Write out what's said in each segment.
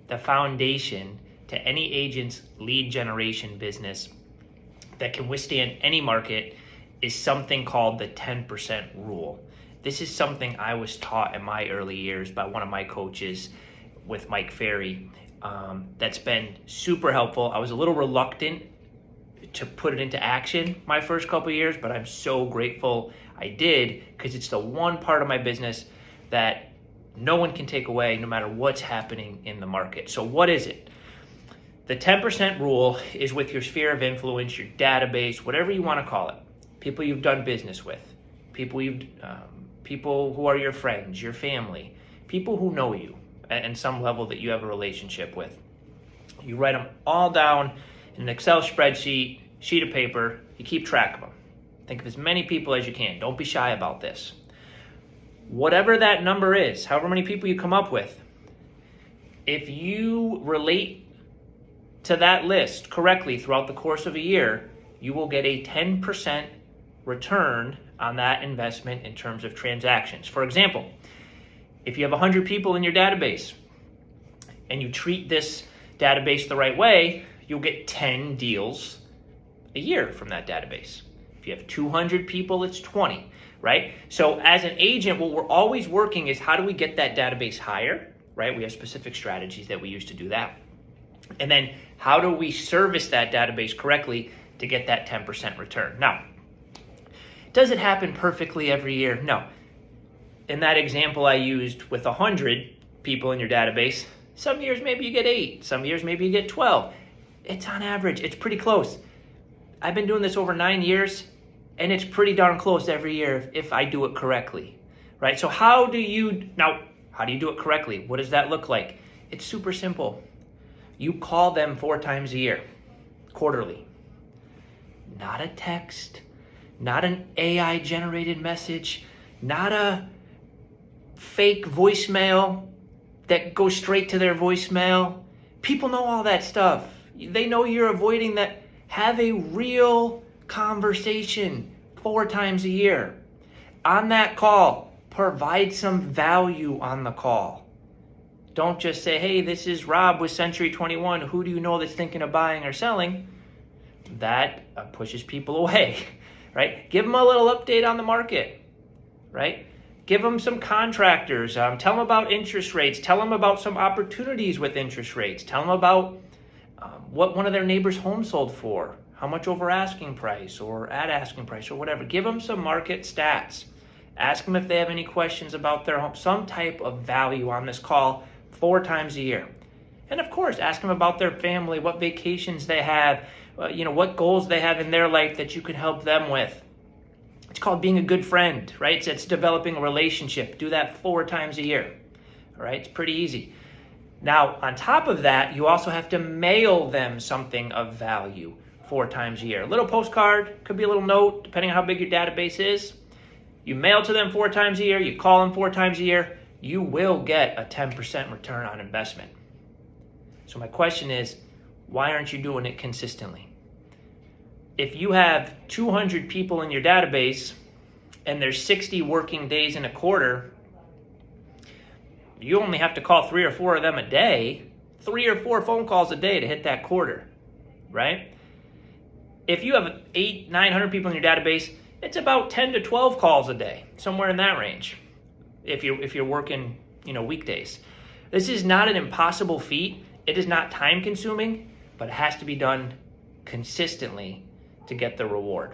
the foundation to any agent's lead generation business that can withstand any market is something called the 10% rule. This is something I was taught in my early years by one of my coaches with Mike Ferry. That's been super helpful. I was a little reluctant to put it into action my first couple of years, but I'm so grateful I did, because it's the one part of my business that no one can take away no matter what's happening in the market. So what is it? The 10% rule is with your sphere of influence, your database, whatever you want to call it. People you've done business with, people who are your friends, your family, people who know you at some level that you have a relationship with. You write them all down in an Excel spreadsheet, sheet of paper. You keep track of them. Think of as many people as you can. Don't be shy about this. Whatever that number is, however many people you come up with, if you relate to that list correctly throughout the course of a year, you will get a 10% return on that investment in terms of transactions. For example, if you have 100 people in your database and you treat this database the right way, you'll get 10 deals a year from that database. If you have 200 people, it's 20, right? So as an agent, what we're always working is, how do we get that database higher, right? We have specific strategies that we use to do that. And then how do we service that database correctly to get that 10% return? Now, does it happen perfectly every year? No. In that example I used with 100 people in your database, some years maybe you get 8, some years maybe you get 12. It's on average, it's pretty close. I've been doing this over 9 years, and it's pretty darn close every year if I do it correctly, right? So how do you do it correctly? What does that look like? It's super simple. You call them 4 times a year, quarterly. Not a text, not an AI-generated message, not a fake voicemail that goes straight to their voicemail. People know all that stuff. They know you're avoiding that. Have a real conversation 4 times a year. On that call, provide some value on the call. Don't just say, hey, this is Rob with Century 21. Who do you know that's thinking of buying or selling? That pushes people away, right? Give them a little update on the market, right? Give them some contractors. Tell them about interest rates. Tell them about some opportunities with interest rates. Tell them about what one of their neighbors' homes sold for, how much over asking price or at asking price or whatever. Give them some market stats. Ask them if they have any questions about their home, some type of value on this call 4 times a year. And of course, ask them about their family, what vacations they have, what goals they have in their life that you can help them with. It's called being a good friend, right? It's developing a relationship. Do that 4 times a year, all right? It's pretty easy. Now, on top of that, you also have to mail them something of value 4 times a year. A little postcard, could be a little note, depending on how big your database is. You mail to them 4 times a year, you call them 4 times a year, you will get a 10% return on investment. So my question is, why aren't you doing it consistently? If you have 200 people in your database and there's 60 working days in a quarter, you only have to call 3 or 4 of them a day, 3 or 4 phone calls a day to hit that quarter, right? If you have 800-900 people in your database, it's about 10 to 12 calls a day, somewhere in that range, if you're working, weekdays. This is not an impossible feat. It is not time consuming, but it has to be done consistently to get the reward.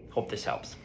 Hope this helps.